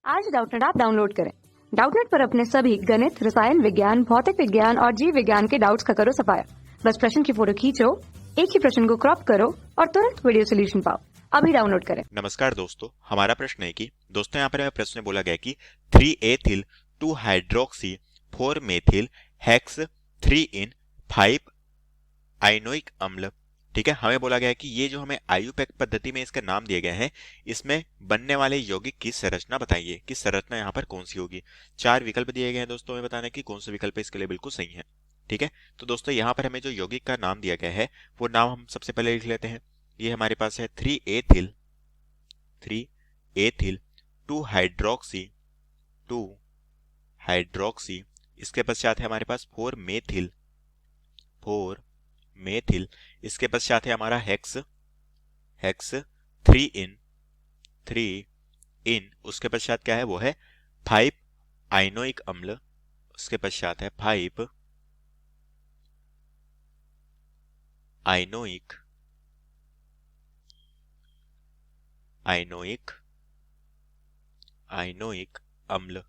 आज Doubtnut app download करें। Doubtnut पर अपने सभी गणित, रसायन विज्ञान, भौतिक विज्ञान और जीव विज्ञान के डाउट्स का करो सफाया। बस प्रश्न की फोटो खींचो, एक ही प्रश्न को क्रॉप करो और तुरंत वीडियो सोल्यूशन पाओ। अभी डाउनलोड करें। नमस्कार दोस्तों, हमारा प्रश्न है कि दोस्तों यहाँ पर हमें प्रश्न में बोला गया कि 3 एथिल 2 हाइड्रोक्सी 4 मेथिल हेक्स 3 इन 5 आयनोइक अम्ल। ठीक है, हमें बोला गया है कि ये जो हमें आयुपैक पद्धति में इसका नाम दिए गए हैं, इसमें बनने वाले यौगिक की संरचना बताइए कि संरचना यहाँ पर कौन सी होगी। 4 विकल्प दिए गए हैं दोस्तों, हमें बताना है कि कौन सा विकल्प इसके लिए बिल्कुल सही है। ठीक है, तो दोस्तों यहाँ पर हमें जो यौगिक का नाम दिया गया है वो नाम हम सबसे पहले लिख लेते हैं। ये हमारे पास है 3 एथिल 2 हाइड्रोक्सी, इसके पश्चात है हमारे पास 4 मेथिल, इसके पश्चात है हमारा हेक्स 3 इन, उसके पश्चात क्या है वो है 5 आयनोइक अम्ल, उसके पश्चात है 5 आयनोइक अम्ल।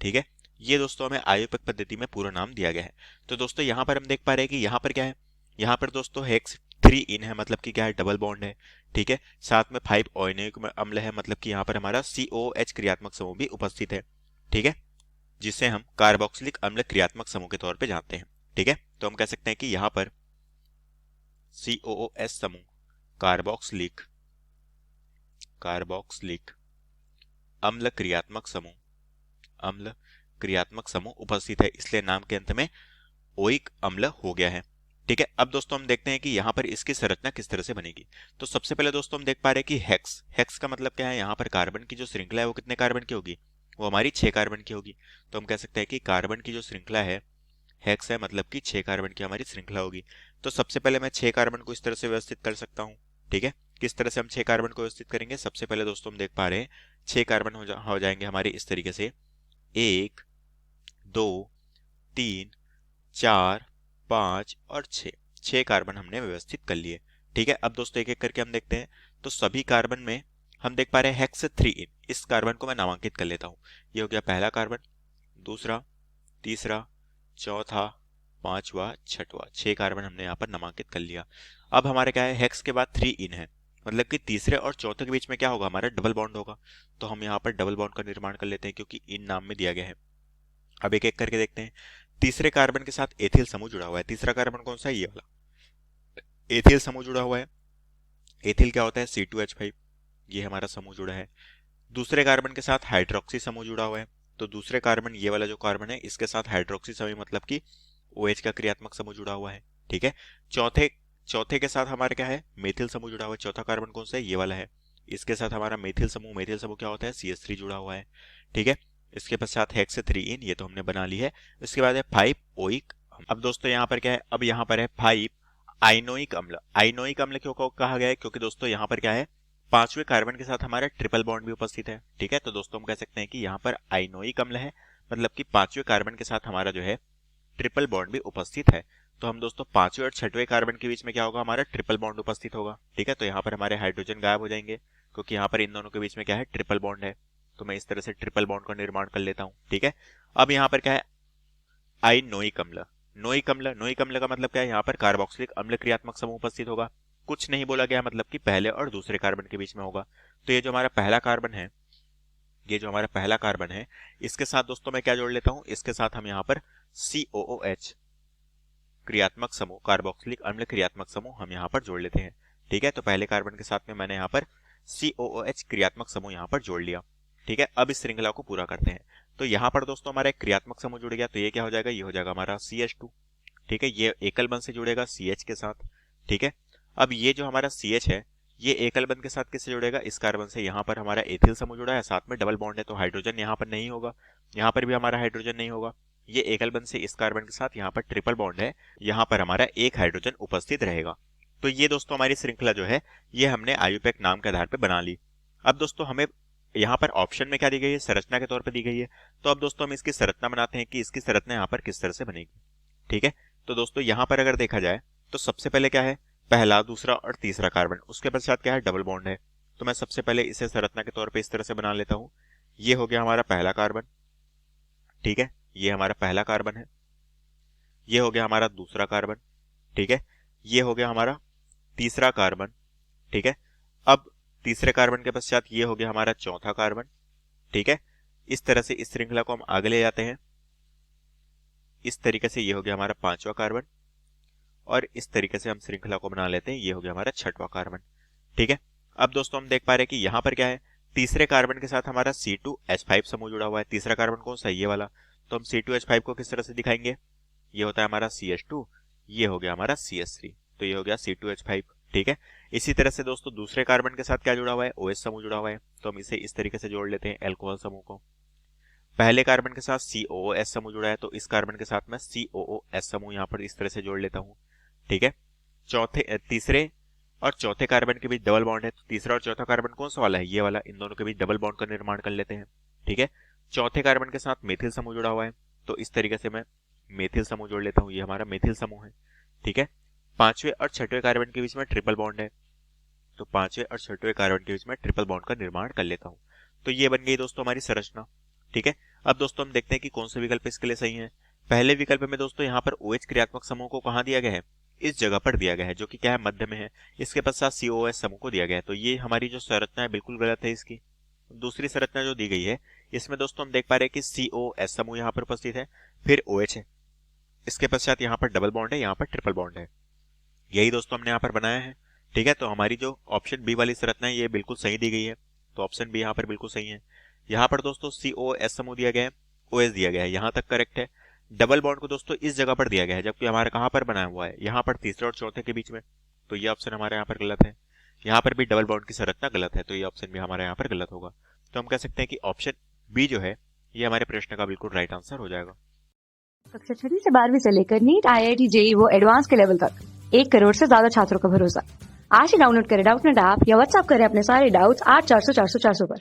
ठीक है, ये दोस्तों हमें आयुपैक पद्धति में पूरा नाम दिया गया है। तो दोस्तों यहाँ पर हम देख पा रहे हैं कि यहाँ पर क्या है, यहाँ पर दोस्तों हेक्स 3 इन है, मतलब कि क्या है, डबल बॉन्ड है। ठीक है, साथ में 5 आयनोइक अम्ल है, मतलब कि यहाँ पर हमारा COH क्रियात्मक समूह भी उपस्थित है। ठीक है, जिसे हम कार्बोक्सिलिक अम्ल क्रियात्मक समूह के तौर पे जानते हैं। ठीक है, तो हम कह सकते हैं कि यहाँ पर COOS समूह कार्बोक्सिलिक अम्ल क्रियात्मक समूह उपस्थित है, इसलिए नाम के अंत में ओइक अम्ल हो गया है। ठीक है, अब दोस्तों हम देखते हैं कि यहाँ पर इसकी संरचना किस तरह से बनेगी। तो सबसे पहले दोस्तों हम देख पा रहे हैं कि हेक्स का मतलब क्या है, यहाँ पर कार्बन की जो श्रृंखला है वो कितने कार्बन की होगी, वो हमारी 6 कार्बन की होगी। तो हम कह सकते हैं कि कार्बन की जो श्रृंखला है हेक्स है, मतलब कि 6 कार्बन की हमारी श्रृंखला होगी। तो सबसे पहले मैं 6 कार्बन को इस तरह से व्यवस्थित कर सकता हूँ। ठीक है, किस तरह से हम 6 कार्बन को व्यवस्थित करेंगे, सबसे पहले दोस्तों हम देख पा रहे हैं 6 कार्बन हो जाएंगे हमारे इस तरीके से 1 2 3 4 5 और 6 कार्बन हमने व्यवस्थित कर लिए। ठीक है, अब दोस्तों एक एक करके हम देखते हैं। तो सभी कार्बन में हम देख पा रहे हैं हेक्स 3 इन, इस कार्बन को मैं नामांकित कर लेता हूँ। ये हो गया पहला कार्बन, दूसरा, तीसरा, चौथा, पांचवा, छठवा, 6 कार्बन हमने यहाँ पर नामांकित कर लिया। अब हमारे क्या है, हेक्स के बाद 3 इन है, मतलब कि तीसरे और चौथे के बीच में क्या होगा, हमारा डबल बॉन्ड होगा। तो हम यहाँ पर डबल बॉन्ड का निर्माण कर लेते हैं, क्योंकि इन नाम में दिया गया है। अब एक एक करके देखते हैं। तीसरे कार्बन के साथ एथिल समूह जुड़ा हुआ है। तीसरा कार्बन कौन सा है, ये वाला एथिल समूह जुड़ा हुआ है। एथिल क्या होता है, C2H5, ये हमारा समूह जुड़ा है। दूसरे कार्बन के साथ हाइड्रोक्सी समूह जुड़ा हुआ है। तो दूसरे कार्बन, ये वाला जो कार्बन है, इसके साथ हाइड्रोक्सी समूह, मतलब कि OH का क्रियात्मक समूह जुड़ा हुआ है। ठीक है, चौथे के साथ हमारे क्या है, मेथिल समूह जुड़ा हुआ है। चौथा कार्बन कौन सा है, ये वाला है, इसके साथ हमारा मेथिल समूह क्या होता है, CH3 जुड़ा हुआ है। ठीक है, इसके पश्चात हेक्स 3 इन, ये तो हमने बना ली है। इसके बाद है 5 ओइक। अब दोस्तों यहाँ पर क्या है, अब यहाँ पर है 5 आइनोइक अम्ल। आइनोइक अम्ल क्यों कहा गया है, क्योंकि दोस्तों यहाँ पर क्या है, 5वें कार्बन के साथ हमारा ट्रिपल बॉन्ड भी उपस्थित है। ठीक है, तो दोस्तों हम कह सकते हैं कि यहाँ पर आइनोइक अम्ल है, मतलब कि 5वें कार्बन के साथ हमारा जो है ट्रिपल बॉन्ड भी उपस्थित है। तो हम दोस्तों 5वें और 6वें कार्बन के बीच में क्या होगा, हमारा ट्रिपल बॉन्ड उपस्थित होगा। ठीक है, तो यहाँ पर हमारे हाइड्रोजन गायब हो जाएंगे, क्योंकि यहाँ पर इन दोनों के बीच में क्या है, ट्रिपल बॉन्ड है। तो मैं इस तरह से ट्रिपल बॉन्ड का निर्माण कर लेता हूँ। ठीक है, अब यहाँ पर क्या है, आइनोइक अम्ल। नोइक अम्ल का मतलब क्या है, यहाँ पर कार्बोक्सिलिक अम्ल क्रियात्मक समूह उपस्थित होगा। कुछ नहीं बोला गया, मतलब कि पहले और दूसरे कार्बन के बीच में होगा। तो ये जो हमारा पहला कार्बन है, इसके साथ दोस्तों मैं क्या जोड़ लेता हूं, इसके साथ हम यहाँ पर COOH क्रियात्मक समूह, कार्बोक्सिलिक अम्ल क्रियात्मक समूह हम यहाँ पर जोड़ लेते हैं। ठीक है, तो पहले कार्बन के साथ में मैंने यहाँ पर COOH क्रियात्मक समूह यहाँ पर जोड़ लिया। ठीक है, अब इस श्रृंखला को पूरा करते हैं। तो यहाँ पर दोस्तों हमारा एक क्रियात्मक समूह जुड़ गया, तो ये क्या हो जाएगा, ये हो जाएगा हमारा CH2। ठीक है, ये एकल बंध से जुड़ेगा CH के साथ। ठीक है, अब ये जो हमारा CH है, ये एकल बंध के साथ किससे जुड़ेगा, इस कार्बन से। यहाँ पर हमारा एथिल समूह जुड़ा है, साथ में डबल बॉन्ड है, तो हाइड्रोजन यहाँ पर नहीं होगा, यहाँ पर भी हमारा हाइड्रोजन नहीं होगा। ये एकल बंध से इस कार्बन के साथ यहाँ पर ट्रिपल बॉन्ड है, यहाँ पर हमारा एक हाइड्रोजन उपस्थित रहेगा। तो ये दोस्तों हमारी श्रृंखला जो है, ये हमने आयुपैक नाम के आधार पर बना ली। अब दोस्तों हमें यहाँ पर ऑप्शन में क्या दी गई है, संरचना के तौर पर दी गई है। तो अब दोस्तों हम इसकी संरचना बनाते हैं कि इसकी संरचना यहाँ पर किस तरह से बनेगी। ठीक है, तो दोस्तों यहाँ पर अगर देखा जाए तो सबसे पहले क्या है, पहला, दूसरा और तीसरा कार्बन, उसके पश्चात क्या है, डबल बॉन्ड है। तो मैं सबसे पहले इसे संरचना के तौर पे इस तरह से बना लेता हूँ। ये हो गया हमारा पहला कार्बन, ठीक है, ये हमारा पहला कार्बन है। ये हो गया हमारा दूसरा कार्बन, ठीक है, ये हो गया हमारा तीसरा कार्बन, ठीक है। अब तीसरे कार्बन के पश्चात ये हो गया हमारा चौथा कार्बन, ठीक है। इस तरह से इस श्रृंखला को हम आगे ले जाते हैं। इस तरीके से ये हो गया हमारा पांचवा कार्बन, और इस तरीके से हम श्रृंखला को बना लेते हैं, ये हो गया हमारा छठवां कार्बन, ठीक है। अब दोस्तों हम देख पा रहे हैं कि यहाँ पर क्या है, तीसरे कार्बन के साथ हमारा C2H5 समूह जुड़ा हुआ है। तीसरा कार्बन कौन सा है, ये वाला। तो हम C2H5 को किस तरह से दिखाएंगे, ये होता है हमारा CH2, ये हो गया हमारा CH3, तो ये हो गया C2H5, ठीक है। इसी तरह से दोस्तों दूसरे कार्बन के साथ क्या जुड़ा हुआ है, OH समूह जुड़ा हुआ है, तो हम इसे इस तरीके से जोड़ लेते हैं अल्कोहल समूह को। पहले कार्बन के साथ COOS समूह जुड़ा है, तो इस कार्बन के साथ मैं COOS समूह यहाँ पर इस तरह से जोड़ लेता हूँ, ठीक है। तीसरे और चौथे कार्बन के बीच डबल बॉन्ड है, तो तीसरा और चौथा कार्बन कौन सा वाला है, ये वाला। इन दोनों के बीच डबल बॉन्ड का निर्माण कर लेते हैं, ठीक है। चौथे कार्बन के साथ मेथिल समूह जुड़ा हुआ है, तो इस तरीके से मैं मेथिल समूह जोड़ लेता हूँ, ये हमारा मेथिल समूह है, ठीक है। पांचवें और छठवें कार्बन के बीच में ट्रिपल बॉन्ड है, तो पांचवें और छठवें कार्बन के बीच में ट्रिपल बॉन्ड का निर्माण कर लेता हूँ। तो ये बन गई दोस्तों हमारी संरचना, ठीक है। अब दोस्तों हम देखते हैं कि कौन सा विकल्प इसके लिए सही है। पहले विकल्प में दोस्तों यहाँ पर OH क्रियात्मक समूह को कहाँ दिया गया है, इस जगह पर दिया गया है, जो कि क्या है, मध्य में है। इसके पश्चात COOS समूह को दिया गया है, तो ये हमारी जो संरचना है बिल्कुल गलत है इसकी। दूसरी संरचना जो दी गई है, इसमें दोस्तों हम देख पा रहे हैं कि COS समूह यहाँ पर उपस्थित है, फिर OH है, इसके पश्चात यहाँ पर डबल बॉन्ड है, यहाँ पर ट्रिपल बॉन्ड है। यही दोस्तों हमने यहाँ पर बनाया है, ठीक है। तो हमारी जो ऑप्शन बी वाली संरचना है ये बिल्कुल सही दी गई है, तो ऑप्शन बी यहाँ पर बिल्कुल सही है। यहाँ पर दोस्तों COS समूह दिया गया है, OH दिया गया है, यहाँ तक करेक्ट है। डबल बॉन्ड को दोस्तों इस जगह पर दिया गया है, जबकि हमारा कहाँ पर बनाया हुआ है, यहाँ पर तीसरे और चौथे के बीच में, तो ये ऑप्शन हमारे यहाँ पर गलत है। यहाँ पर भी डबल बॉन्ड की संरचना गलत है, तो ये ऑप्शन भी हमारे यहाँ पर गलत होगा। तो हम कह सकते हैं कि ऑप्शन बी जो है ये हमारे प्रश्न का बिल्कुल राइट आंसर हो जाएगा। कक्षा 6 से 12वीं से लेकर नीट, IIT, JEE वो एडवांस के लेवल तक 1 करोड़ से ज्यादा छात्रों का भरोसा। आज ही डाउनलोड करें डाउटनेट ऐप या व्हाट्सएप करें अपने सारे डाउट्स 8400 400 400 पर।